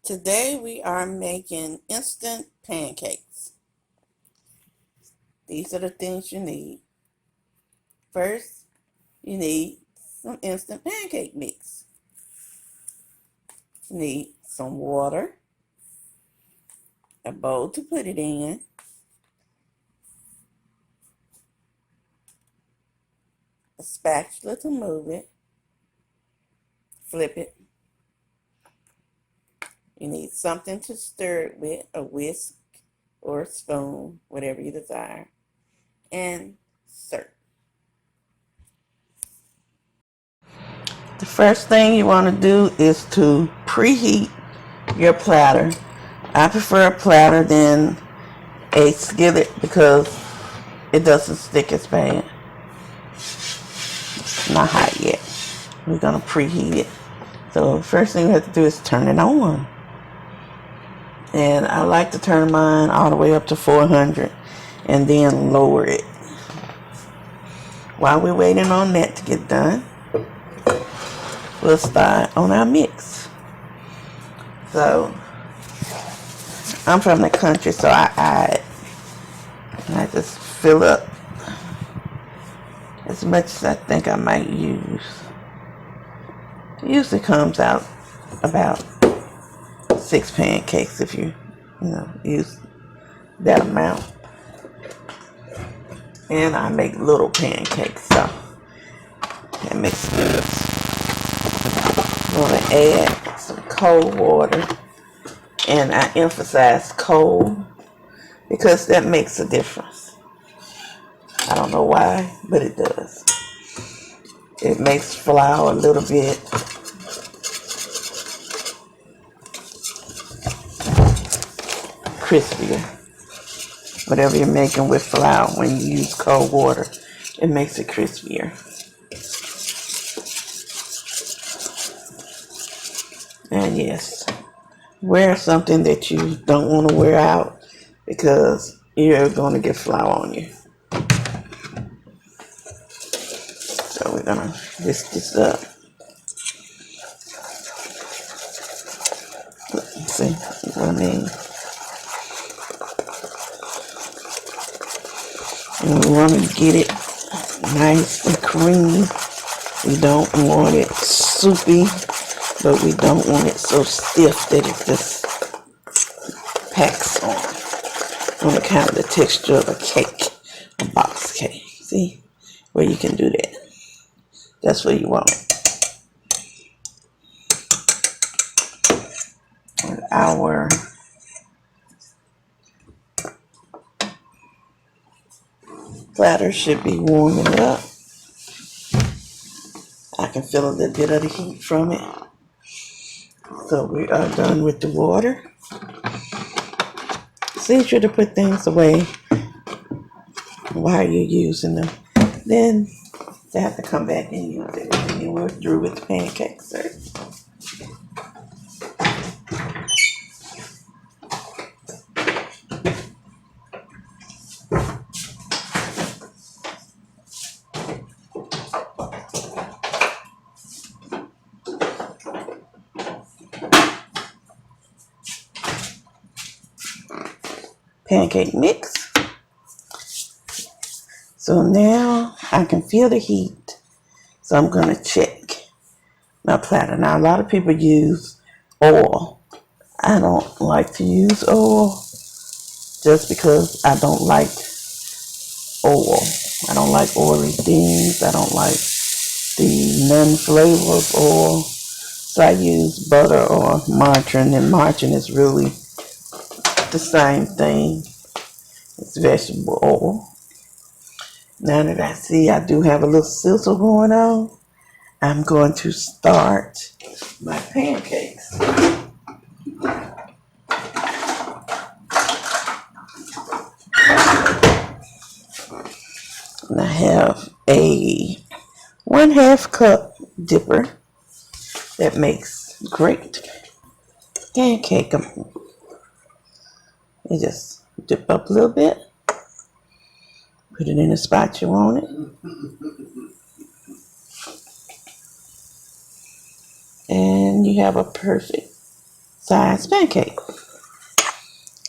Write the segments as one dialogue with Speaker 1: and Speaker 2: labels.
Speaker 1: Today we are making instant pancakes. These are the things you need. First, you need some instant pancake mix. You need some water, a bowl to put it in, a spatula to move it, flip it. You need something to stir it with, a whisk or a spoon, whatever you desire, and serve. The first thing you want to do is to preheat your platter. I prefer a platter than a skillet because it doesn't stick as bad. It's not hot yet. We're going to preheat it. So the first thing we have to do is turn it on. And I like to turn mine all the way up to 400 and then lower it. While we're waiting on that to get done, we'll start on our mix. So I'm from the country, so I just fill up as much as I think I might use. It usually comes out about 6 pancakes if you use that amount. And I make little pancakes, so that makes good. I'm going to add some cold water, and I emphasize cold because that makes a difference. I don't know why, but it does. It makes flour a little bit crispier. Whatever you're making with flour, when you use cold water, it makes it crispier. And yes, wear something that you don't want to wear out because you're going to get flour on you. So we're going to whisk this up. See what I mean? And we want to get it nice and creamy. We don't want it soupy, but we don't want it so stiff that it just packs on account of the texture of a cake, a box cake. See where you can do that? That's where you want it. And our platter should be warming up. I can feel a little bit of the heat from it. So we are done with the water. See sure to put things away while you're using them. Then they have to come back and use it. And then we're through with the pancakes, sir. Pancake mix. So now I can feel the heat. So I'm going to check my platter. Now a lot of people use oil. I don't like to use oil just because I don't like oil. I don't like oily things. I don't like the non-flavor of oil. So I use butter or margarine, and margarine is really the same thing. It's vegetable oil. Now that I see I do have a little sizzle going on, I'm going to start my pancakes. And I have a 1/2 cup dipper that makes great pancake. You just dip up a little bit, put it in the spot you want it, and you have a perfect size pancake.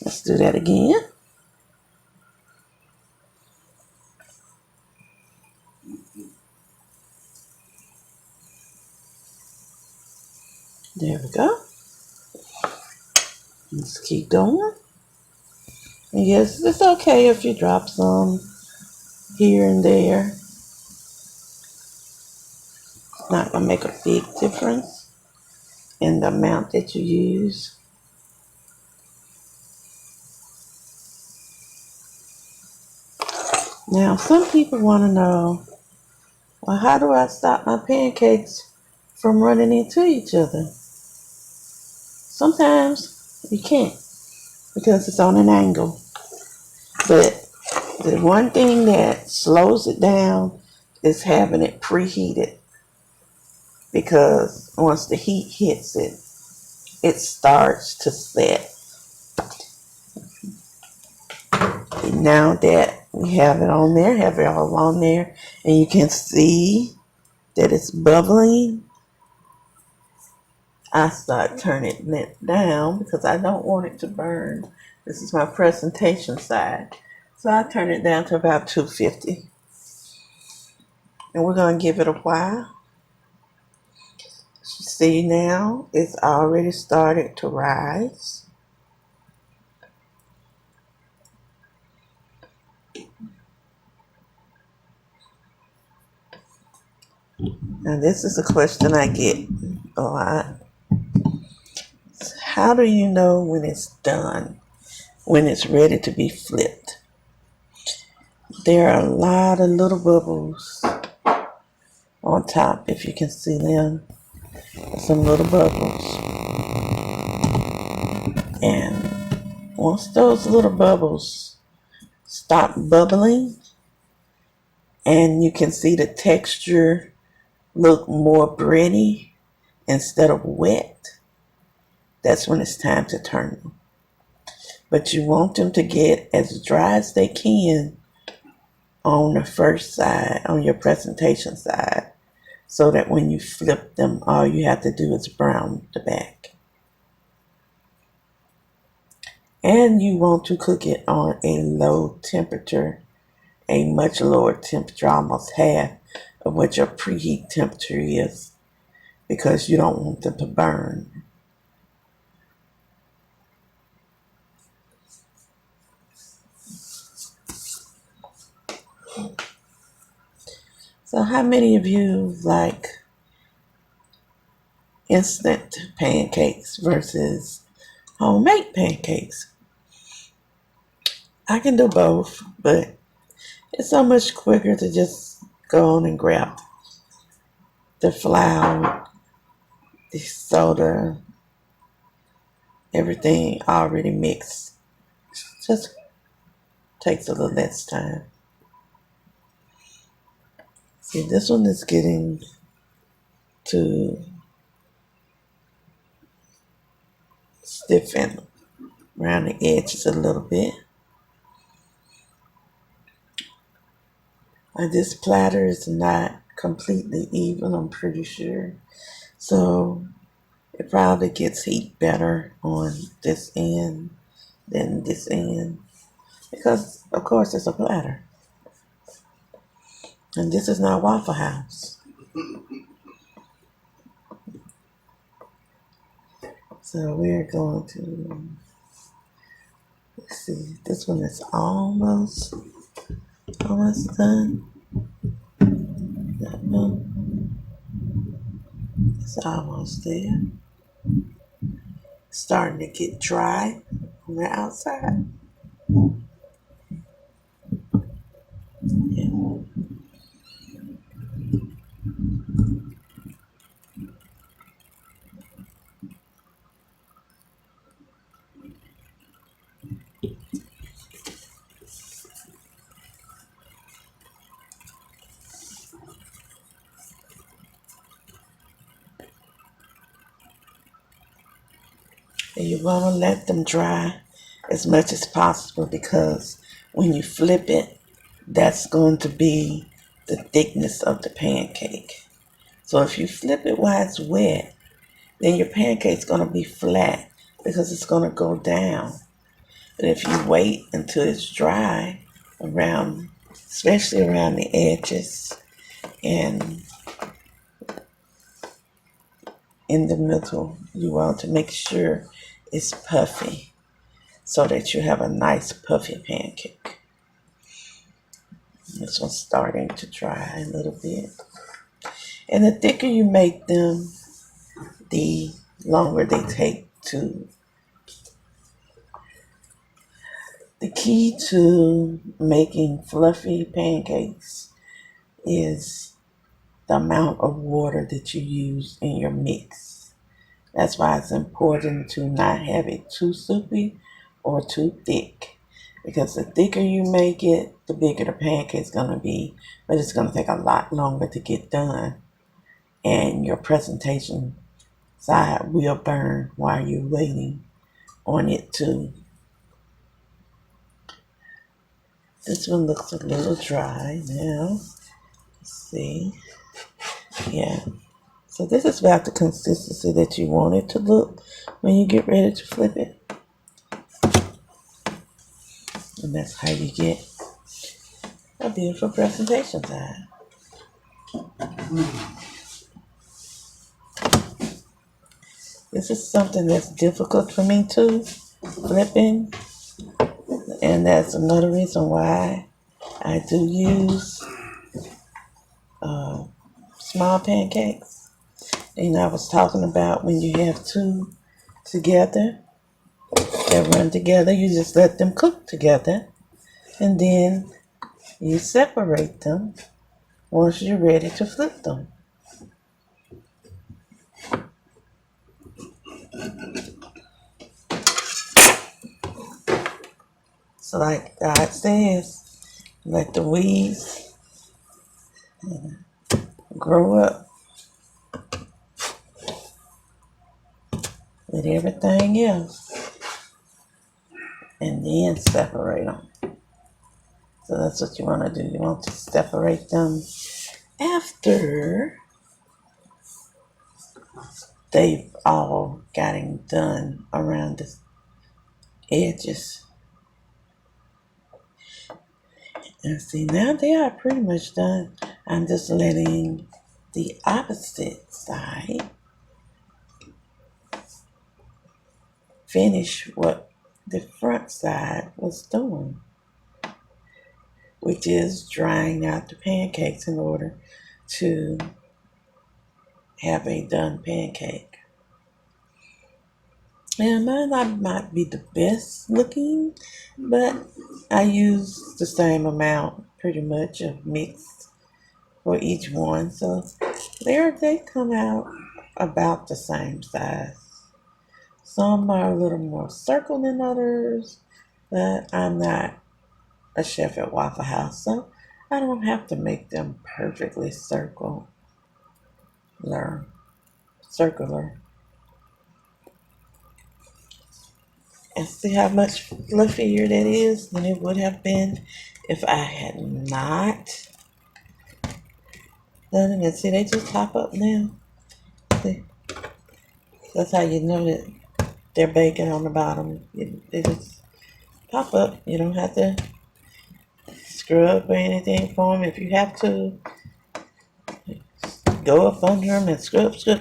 Speaker 1: Let's do that again. There we go. Let's keep going. And yes, it's okay if you drop some here and there. It's not going to make a big difference in the amount that you use. Now, some people want to know, well, how do I stop my pancakes from running into each other? Sometimes you can't because it's on an angle. But the one thing that slows it down is having it preheated, because once the heat hits it, it starts to set. And now that we have it on there, have it all on there, and you can see that it's bubbling, I start turning it down because I don't want it to burn. This is my presentation side. So I turn it down to about 250. And we're going to give it a while. See, now it's already started to rise. Now this is a question I get a lot. How do you know when it's done? When it's ready to be flipped? There are a lot of little bubbles on top, if you can see them. Some little bubbles. And once those little bubbles stop bubbling and you can see the texture look more bready instead of wet, that's when it's time to turn them. But you want them to get as dry as they can on the first side, on your presentation side, so that when you flip them, all you have to do is brown the back. And you want to cook it on a low temperature, a much lower temperature, almost half of what your preheat temperature is, because you don't want them to burn. So how many of you like instant pancakes versus homemade pancakes? I can do both, but it's so much quicker to just go on and grab the flour, the soda, everything already mixed. Just takes a little less time. See, this one is getting to stiffen around the edges a little bit. And this platter is not completely even, I'm pretty sure. So it probably gets heat better on this end than this end, because of course it's a platter. And this is not Waffle House. So we're going to, let's see, this one is almost done. That one, it's almost there. Starting to get dry on the outside. Yeah. And you want to let them dry as much as possible, because when you flip it, that's going to be the thickness of the pancake. So if you flip it while it's wet, then your pancake's going to be flat because it's going to go down. But if you wait until it's dry around, especially around the edges and in the middle, you want to make sure it's puffy so that you have a nice puffy pancake. This one's starting to dry a little bit. And the thicker you make them, the longer they take to. The key to making fluffy pancakes is the amount of water that you use in your mix. That's why it's important to not have it too soupy or too thick. Because the thicker you make it, the bigger the pancake's going to be. But it's going to take a lot longer to get done. And your presentation side will burn while you're waiting on it to. This one looks a little dry now. Let's see. Yeah. So this is about the consistency that you want it to look when you get ready to flip it. And that's how you get a beautiful presentation side. This is something that's difficult for me too, flipping. And that's another reason why I do use small pancakes. And I was talking about when you have two together, that run together, you just let them cook together. And then you separate them once you're ready to flip them. So like God says, let the weeds grow up with everything else and then separate them. So that's what you want to do. You want to separate them after they've all gotten done around the edges. And see, now they are pretty much done. I'm just letting the opposite side finish what the front side was doing, which is drying out the pancakes in order to have a done pancake. And mine might be the best looking, but I use the same amount pretty much of mix for each one. So they come out about the same size. Some are a little more circle than others, but I'm not a chef at Waffle House, so I don't have to make them perfectly circular. And see how much fluffier that is than it would have been if I had not done it. And see, they just pop up now. See? That's how you know that they're baking on the bottom. They just pop up. You don't have to scrub or anything for them. If you have to, go up under them and scrub to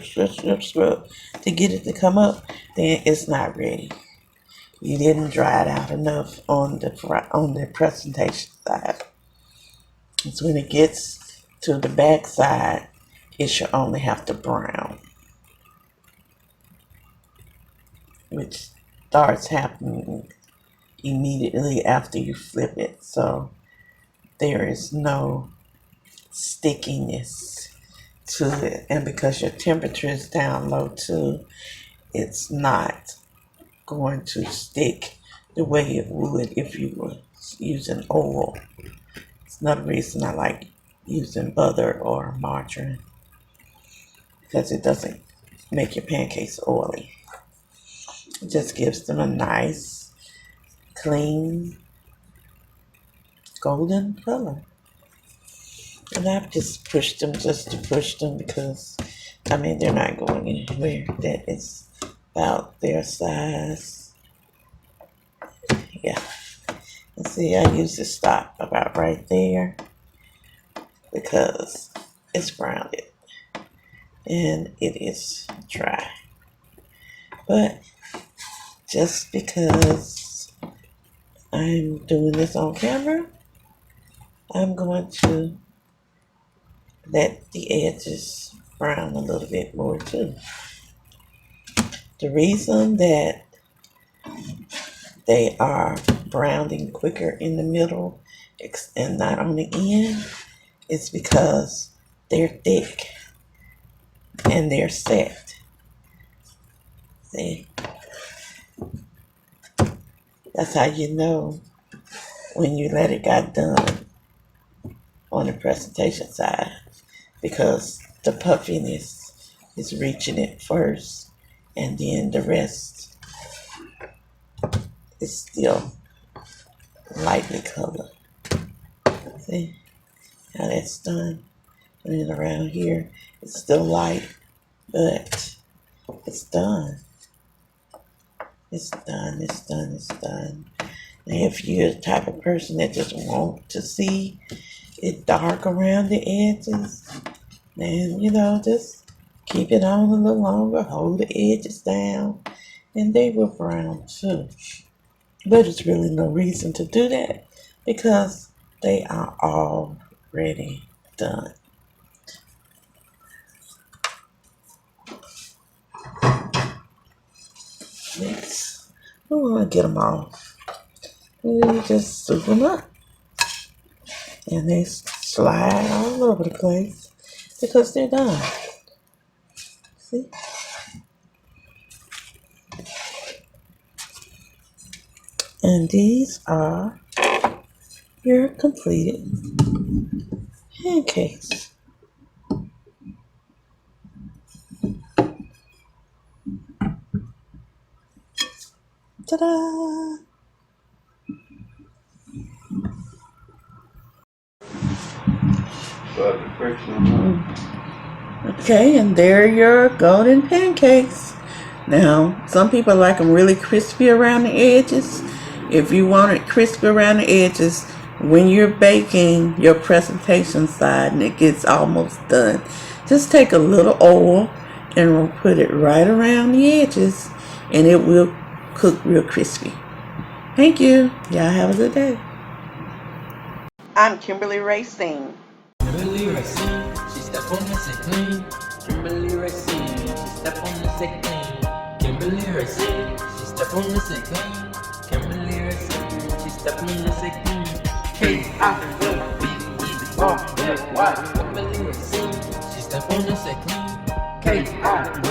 Speaker 1: get it to come up, then it's not ready. You didn't dry it out enough on the presentation side. So when it gets to the back side, it should only have to brown, which starts happening immediately after you flip it. So there is no stickiness to it. And because your temperature is down low too, it's not going to stick the way it would if you were using oil. It's another reason I like using butter or margarine, because it doesn't make your pancakes oily. It just gives them a nice, clean, golden color. And I've just pushed them just to push them because, they're not going anywhere. That is about their size. Yeah. And see, I usually stop about right there because it's grounded and it is dry. But just because I'm doing this on camera, I'm going to let the edges brown a little bit more too. The reason that they are browning quicker in the middle and not on the end is because they're thick and they're set. See? That's how you know when you let it get done on the presentation side, because the puffiness is reaching it first and then the rest is still lightly colored. See how that's done? And then around here it's still light, but it's done. It's done, it's done, it's done. And if you're the type of person that just want to see it dark around the edges, then, just keep it on a little longer, hold the edges down, and they will brown too. But there's really no reason to do that because they are already done. Next, we want to get them off. And you just soup them up. And they slide all over the place because they're done. See? And these are your completed pancakes. Ta-da! Okay, and there are your golden pancakes. Now, some people like them really crispy around the edges. If you want it crispy around the edges, when you're baking your presentation side and it gets almost done, just take a little oil and we'll put it right around the edges and it will cook real crispy. Thank you. Y'all have a good day. I'm imkimberlyracin.
Speaker 2: imkimberlyracin, she step on the set clean. imkimberlyracin, she step on the set clean. imkimberlyracin, she step on the set clean. imkimberlyracin, she step on the set clean. K-I-M-B-E-R-L-Y. imkimberlyracin, she step on the set clean. K-I-M-B-E-R-L-Y.